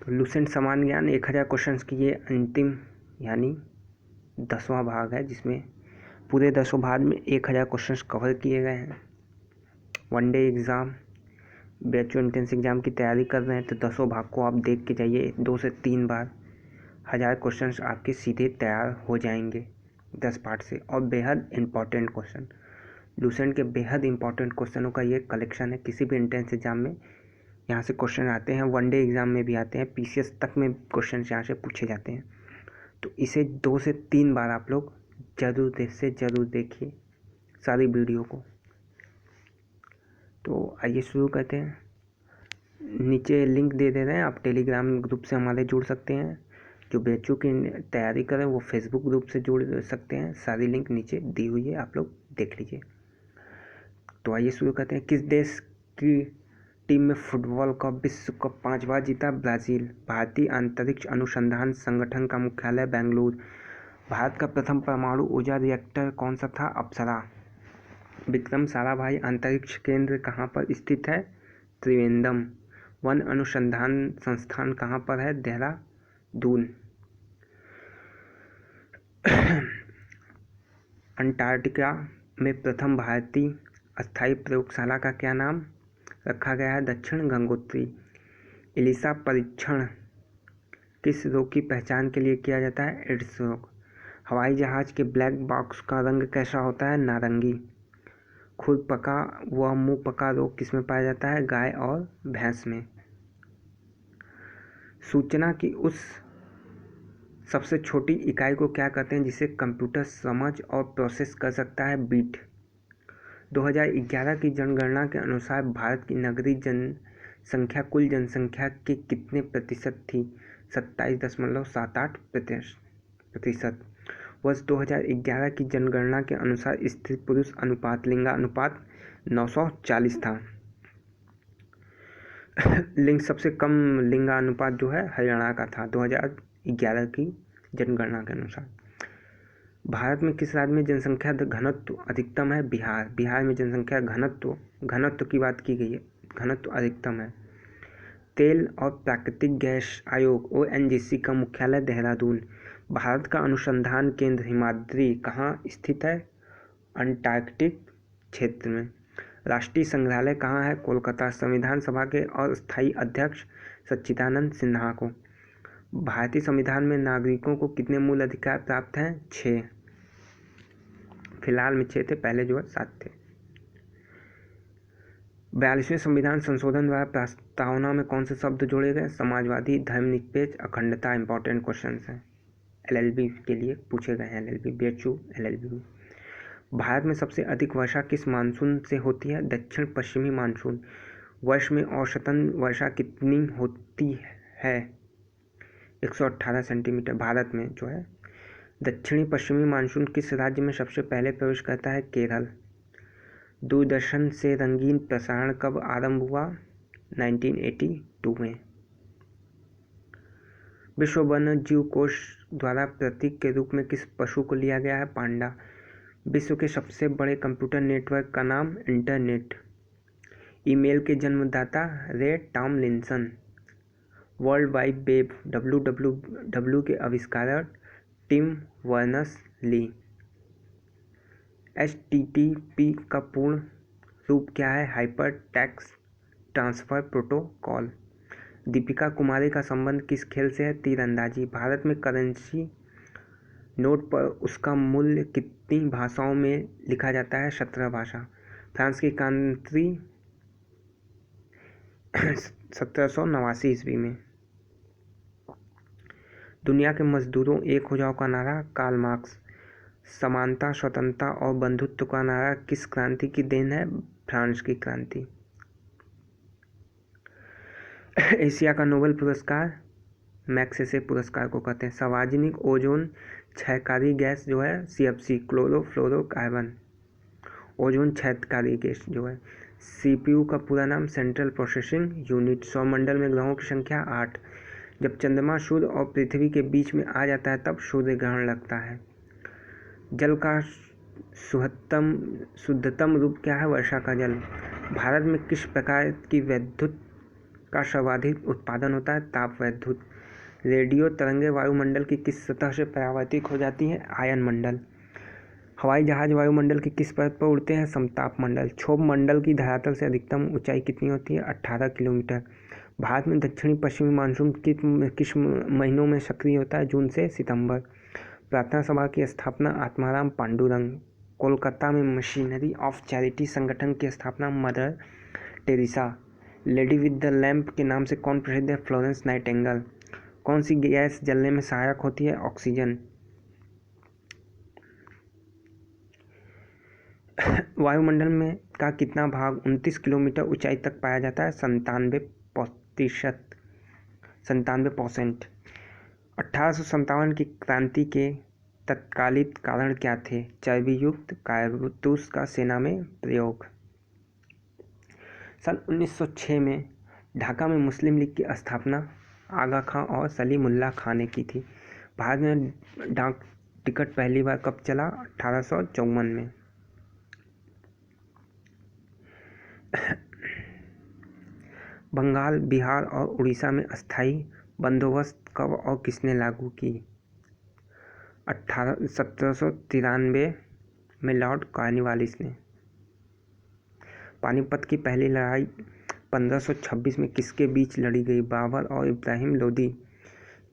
तो लूसेंट समान ज्ञान 1000 क्वेश्चंस की ये अंतिम यानी 10वां भाग है, जिसमें पूरे 10 भाग में 1000 क्वेश्चंस कवर किए गए हैं। वनडे एग्ज़ाम, बैचो इंट्रेंस एग्ज़ाम की तैयारी कर रहे हैं तो 10 भाग को आप देख के जाइए 2 से 3 बार। 1000 क्वेश्चंस आपके सीधे तैयार हो जाएंगे 10 पार्ट से। और बेहद इम्पॉर्टेंट क्वेश्चन, लूसेंट के बेहद इंपॉर्टेंट क्वेश्चनों का ये कलेक्शन है। किसी भी एंट्रेंस एग्जाम में यहाँ से क्वेश्चन आते हैं, वनडे एग्ज़ाम में भी आते हैं, पीसीएस तक में क्वेश्चन यहाँ से पूछे जाते हैं। तो इसे 2 से 3 बार आप लोग ज़रूर देखिए सारी वीडियो को। तो आइए शुरू करते हैं। नीचे लिंक दे रहे हैं, आप टेलीग्राम ग्रुप से हमारे जुड़ सकते हैं। जो बैचों की तैयारी करें वो फेसबुक ग्रुप से जुड़ सकते हैं। सारी लिंक नीचे दी हुई है, आप लोग देख लीजिए। तो आइए शुरू करते हैं। किस देश की टीम में फुटबॉल का विश्व कप 5 बार जीता? ब्राज़ील। भारतीय अंतरिक्ष अनुसंधान संगठन का मुख्यालय बेंगलुरु। भारत का प्रथम परमाणु ऊर्जा रिएक्टर कौन सा था? अप्सरा। विक्रम साराभाई अंतरिक्ष केंद्र कहाँ पर स्थित है? त्रिवेंद्रम। वन अनुसंधान संस्थान कहाँ पर है? देहरादून। अंटार्कटिका में प्रथम भारतीय अस्थायी प्रयोगशाला का क्या नाम रखा गया है? दक्षिण गंगोत्री। एलिसा परीक्षण किस रोग की पहचान के लिए किया जाता है? एड्स रोग। हवाई जहाज के ब्लैक बॉक्स का रंग कैसा होता है? नारंगी। खुर पका व मुंह पका रोग किसमें पाया जाता है? गाय और भैंस में। सूचना की उस सबसे छोटी इकाई को क्या कहते हैं जिसे कंप्यूटर समझ और प्रोसेस कर सकता है? बीट। 2011 की जनगणना के अनुसार भारत की नगरीय जनसंख्या कुल जनसंख्या के कितने प्रतिशत थी? 27.78%। वर्ष 2011 की जनगणना के अनुसार स्त्री पुरुष अनुपात लिंगानुपात 940 था। सबसे कम लिंगानुपात जो है हरियाणा का था 2011 की जनगणना के अनुसार। भारत में किस राज्य में जनसंख्या घनत्व अधिकतम है? बिहार। बिहार में जनसंख्या घनत्व की बात की गई है, घनत्व अधिकतम है। तेल और प्राकृतिक गैस आयोग ONGC का मुख्यालय देहरादून। भारत का अनुसंधान केंद्र हिमाद्री कहाँ स्थित है? अंटार्कटिक क्षेत्र में। राष्ट्रीय संग्रहालय कहाँ है? कोलकाता। संविधान सभा के अस्थायी अध्यक्ष सच्चिदानंद सिन्हा को। भारतीय संविधान में नागरिकों को कितने मूल अधिकार प्राप्त हैं? 6। फिलहाल में 6 थे, पहले जो है 7 थे। 42वें संविधान संशोधन द्वारा प्रस्तावना में कौन से शब्द जोड़े गए? समाजवादी, धर्मनिरपेक्ष, अखंडता। इंपॉर्टेंट क्वेश्चन हैं, LLB के लिए पूछे गए हैं। LLB BHU LLB में। भारत में सबसे अधिक वर्षा किस मानसून से होती है? दक्षिण पश्चिमी मानसून। वर्ष में औसतन वर्षा कितनी होती है? 118 सेंटीमीटर भारत में जो है। दक्षिणी पश्चिमी मानसून किस राज्य में सबसे पहले प्रवेश करता है? केरल। दूरदर्शन से रंगीन प्रसारण कब आरंभ हुआ? 1982 में। विश्व वन्य जीव कोष द्वारा प्रतीक के रूप में किस पशु को लिया गया है? पांडा। विश्व के सबसे बड़े कंप्यूटर नेटवर्क का नाम? इंटरनेट। ईमेल के जन्मदाता? रे Tomlinson. World wide web WWW के आविष्कारक? Tim Berners-Lee. HTTP का पूर्ण रूप क्या है? Hyper text transfer protocol. Deepika Kumari का संबंध किस खेल से है? तीरंदाजी। भारत में करेंसी नोट पर उसका मूल्य कितनी भाषाओं में लिखा जाता है? 17 भाषा। फ्रांस की क्रांति 1789 ईस्वी में। दुनिया के मजदूरों एक हो जाओ का नारा? Karl Marx. समानता, स्वतंत्रता और बंधुत्व का नारा किस क्रांति की देन है? फ्रांस की क्रांति। एशिया का नोबेल पुरस्कार? मैग्सेसे पुरस्कार को कहते हैं। सार्वजनिक ओजोन क्षयकारी गैस जो है CFC क्लोरोफ्लोरोकार्बन। ओजोन क्षयकारी गैस जो है। CPU का पूरा नाम? Central processing unit. सौरमंडल में ग्रहों की संख्या 8। जब चंद्रमा सूर्य और पृथ्वी के बीच में आ जाता है तब सूर्य ग्रहण लगता है। जल का शुद्धतम रूप क्या है? वर्षा का जल। भारत में किस प्रकार की विद्युत का सर्वाधिक उत्पादन होता है? ताप वैद्युत। रेडियो तरंगें वायुमंडल की किस सतह से परावर्तित हो जाती हैं? आयन मंडल। हवाई जहाज वायुमंडल की किस परत पर उड़ते हैं? समताप मंडल। क्षोभ मंडल की धरातल से अधिकतम ऊंचाई कितनी होती है? 18 किलोमीटर। भारत में दक्षिणी पश्चिमी मानसून किस महीनों में सक्रिय होता है? जून से सितंबर। प्रार्थना सभा की स्थापना आत्माराम पांडुरंग। कोलकाता में मशीनरी ऑफ चैरिटी संगठन की स्थापना mother Teresa. Lady with the lamp के नाम से कौन प्रसिद्ध है? Florence Nightingale. कौन सी गैस जलने में सहायक होती है? ऑक्सीजन। वायुमंडल में का कितना भाग 29 किलोमीटर ऊंचाई तक पाया जाता है? 97%। 97%। 1857 की क्रांति के तत्कालिक कारण क्या थे? चर्बी युक्त कारतूस का सेना में प्रयोग। सन 1906 में ढाका में मुस्लिम लीग की स्थापना आगा खां और सलीमुल्लाह खां ने की थी। भारत में डाक टिकट पहली बार कब चला? 1854 में। बंगाल, बिहार और उड़ीसा में अस्थायी बंदोबस्त कब और किसने लागू की? 1793 में लॉर्ड कॉर्नवालिस ने। पानीपत की पहली लड़ाई 1526 में किसके बीच लड़ी गई? बाबर और इब्राहिम लोदी।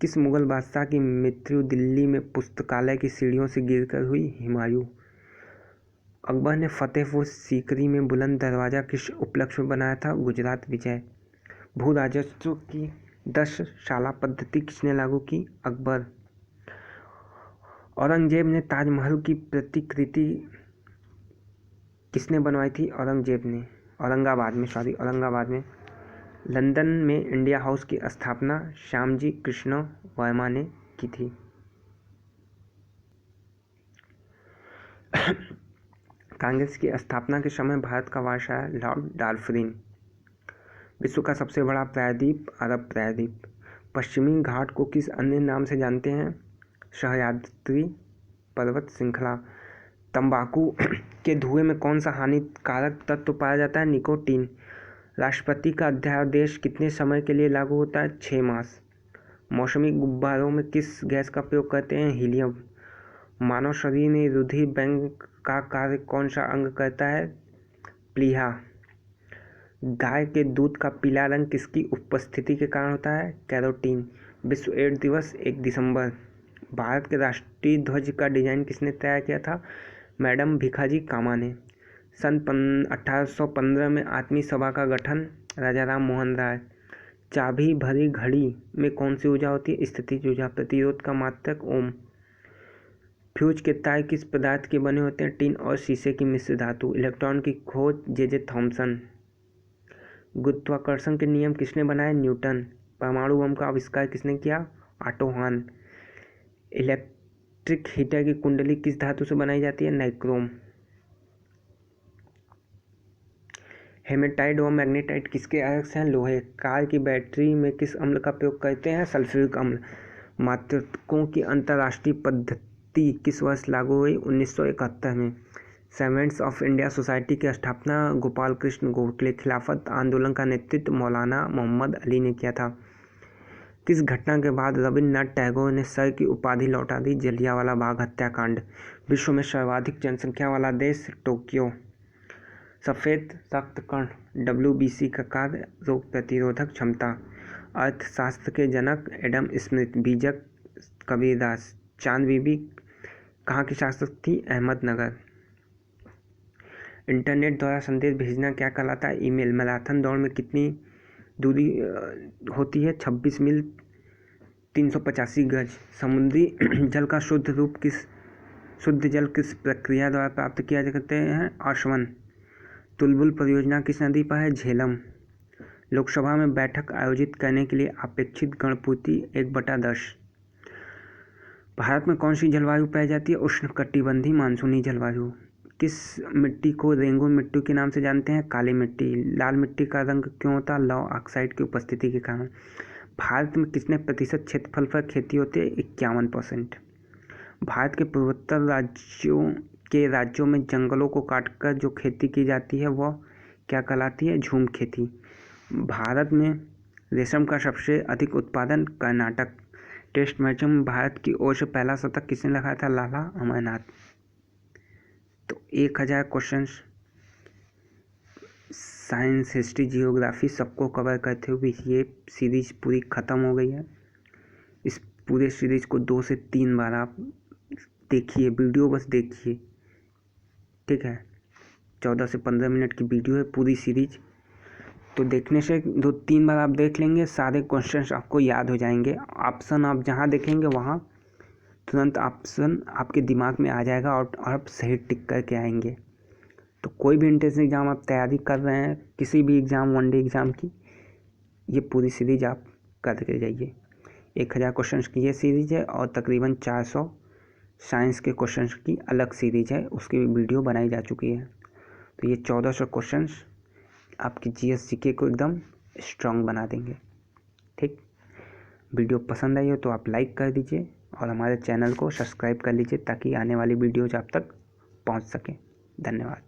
किस मुगल बादशाह की मृत्यु दिल्ली में पुस्तकालय की सीढ़ियों से गिरकर हुई? हुमायूं। अकबर ने फतेहपुर सीकरी में बुलंद दरवाज़ा किस उपलक्ष्य में बनाया था? गुजरात विजय। भू राजस्व की 10 शाला पद्धति किसने लागू की? अकबर। औरंगजेब ने ताजमहल की प्रतिकृति किसने बनवाई थी? औरंगजेब ने। औरंगाबाद में। लंदन में इंडिया हाउस की स्थापना श्यामजी कृष्ण वर्मा ने की थी। कांग्रेस की स्थापना के समय भारत का वायसराय लॉर्ड डाल्फिन। विश्व का सबसे बड़ा प्रायद्वीप अरब प्रायद्वीप। पश्चिमी घाट को किस अन्य नाम से जानते हैं? सह्याद्री पर्वत श्रृंखला। तंबाकू के धुएं में कौन सा हानिकारक तत्व पाया जाता है? निकोटीन। राष्ट्रपति का अध्यादेश कितने समय के लिए लागू होता है? 6 मास। मौसमी गुब्बारों में किस गैस का प्रयोग करते हैं? हीलियम। मानव शरीर में रुधिर बैंक का कार्य कौन सा अंग करता है? प्लीहा। गाय के दूध का पीला रंग किसकी उपस्थिति के कारण होता है? कैरोटीन। विश्व एड्स दिवस 1 दिसंबर। भारत के राष्ट्रीय ध्वज का डिजाइन किसने तैयार किया था? मैडम भिखाजी कामा ने। सन 1815 में आत्मीय सभा का गठन राजा राम मोहन राय। चाबी भरी घड़ी में कौन सी ऊर्जा होती है? स्थितिज ऊर्जा। प्रतिरोध का मात्रक ओम। फ्यूज के तार किस पदार्थ के बने होते हैं? टिन और शीशे की मिश्र धातु। इलेक्ट्रॉन की खोज जे थॉमसन। गुरुत्वाकर्षण के नियम किसने बनाए? न्यूटन। परमाणु बम का आविष्कार किसने किया? Auto horn. इलेक्ट्रिक हीटर की कुंडली किस धातु से बनाई जाती है? नाइक्रोम। हेमेटाइट व मैग्नेटाइट किसके आयस्क हैं? लोहे। कार की बैटरी में किस अम्ल का प्रयोग करते हैं? सल्फ्यूरिक अम्ल। मात्रकों की अंतर्राष्ट्रीय पद्धति किस वर्ष लागू हुई? 1971 में। सर्वेंट्स ऑफ इंडिया सोसाइटी की स्थापना गोपाल कृष्ण गोखले। खिलाफत आंदोलन का नेतृत्व मौलाना मोहम्मद अली ने किया था। किस घटना के बाद रविन्द्रनाथ टैगोर ने सर की उपाधि लौटा दी? जलियांवाला बाग हत्याकांड। विश्व में सर्वाधिक जनसंख्या वाला देश? टोक्यो। सफ़ेद रक्त कण WBC का कार्य रोग प्रतिरोधक क्षमता। अर्थशास्त्र के जनक एडम स्मिथ। बीजक कबीरदास। चांद बीबी कहाँ की शासक थी? अहमदनगर। इंटरनेट द्वारा संदेश भेजना क्या कहलाता है? ईमेल। मैराथन दौड़ में कितनी दूरी होती है? 26 मील 385 गज। समुद्री जल का शुद्ध जल किस प्रक्रिया द्वारा प्राप्त किया जाते हैं? आशवन। तुलबुल परियोजना किस नदी पर है? झेलम। लोकसभा में बैठक आयोजित करने के लिए अपेक्षित गणपूर्ति 1/10। भारत में कौन सी जलवायु पाई जाती है? उष्णकटिबंधीय मानसूनी जलवायु। किस मिट्टी को रेंगुन मिट्टी के नाम से जानते हैं? काली मिट्टी। लाल मिट्टी का रंग क्यों होता है? लौह ऑक्साइड की उपस्थिति के कारण। भारत में कितने प्रतिशत क्षेत्रफल पर खेती होती है? 51%। भारत के पूर्वोत्तर राज्यों में जंगलों को काटकर जो खेती की जाती है वह क्या कहलाती है? झूम खेती। भारत में रेशम का सबसे अधिक उत्पादन कर्नाटक। टेस्ट मैचों में भारत की ओर से पहला शतक किसने लगाया था? लाला अमरनाथ। तो 1000 क्वेश्चंस साइंस, हिस्ट्री, जियोग्राफी सबको कवर करते हुए ये सीरीज पूरी ख़त्म हो गई है। इस पूरे सीरीज को 2 से 3 बार आप देखिए, वीडियो बस देखिए, ठीक है। 14 से 15 मिनट की वीडियो है पूरी सीरीज। तो देखने से 2-3 बार आप देख लेंगे, सारे क्वेश्चंस आपको याद हो जाएंगे। ऑप्शन आप जहाँ देखेंगे वहाँ तुरंत ऑप्शन आपके दिमाग में आ जाएगा और आप सही टिक करके आएंगे। तो कोई भी एंट्रेंस एग्ज़ाम आप तैयारी कर रहे हैं, किसी भी एग्ज़ाम, वनडे एग्ज़ाम की, ये पूरी सीरीज आप करके जाइए। 1000 क्वेश्चंस की ये सीरीज है और तकरीबन 400 साइंस के क्वेश्चंस की अलग सीरीज है, उसकी वीडियो बनाई जा चुकी है। तो ये 1400 क्वेश्चंस आपकी GS GK को एकदम स्ट्रांग बना देंगे, ठीक। वीडियो पसंद आई हो तो आप लाइक कर दीजिए और हमारे चैनल को सब्सक्राइब कर लीजिए ताकि आने वाली वीडियोज आप तक पहुंच सकें। धन्यवाद।